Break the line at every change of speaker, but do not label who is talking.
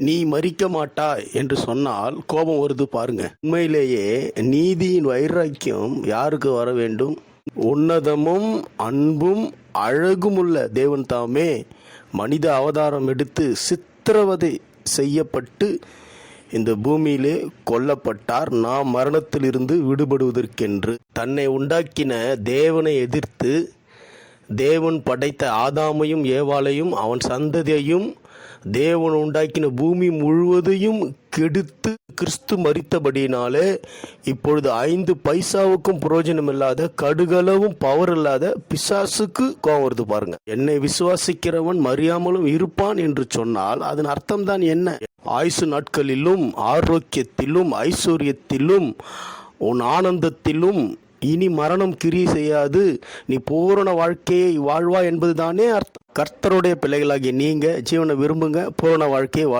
நீ மரிக்க மாட்டாய் என்று சொன்னால் கோபம் வருது பாருங்க. உண்மையிலேயே நீதியின் வைராக்கியம் யாருக்கு வர வேண்டும்? உன்னதமும் அன்பும் அழகுமுள்ள தேவன் தாமே மனித அவதாரம் எடுத்து சித்திரவதை செய்யப்பட்டு இந்த பூமியிலே கொல்லப்பட்டார், நாம் மரணத்திலிருந்து விடுபடுவதற்கென்று. தன்னை உண்டாக்கின தேவனை எதிர்த்து தேவன் படைத்த ஆதாமையும் ஏவாளையும் அவன் சந்ததியையும் தேவன் உண்டாக்கின பூமி முழுவதையும் கெடுத்து கிறிஸ்து மரித்தபடியினாலே இப்பொழுது 5 பைசாவுக்கும் பிரயோஜனம் இல்லாத கடுகளவும் பவர் இல்லாத பிசாசுக்கு கோபம் வருது பாருங்க. என்னை விசுவாசிக்கிறவன் மறியாமலும் இருப்பான் என்று சொன்னால் அதன் அர்த்தம் தான் என்ன? ஆயுசு நாட்களிலும் ஆரோக்கியத்திலும் ஐஸ்வர்யத்திலும் உன் ஆனந்தத்திலும் இனி மரணம் கிரி செய்யாது, நீ பூரண வாழ்க்கையை வாழ்வா என்பது தானே அர்த்தம். கர்த்தருடைய பிள்ளைகளாகிய நீங்க ஜீவனை விரும்புங்க, பூரண வாழ்க்கையை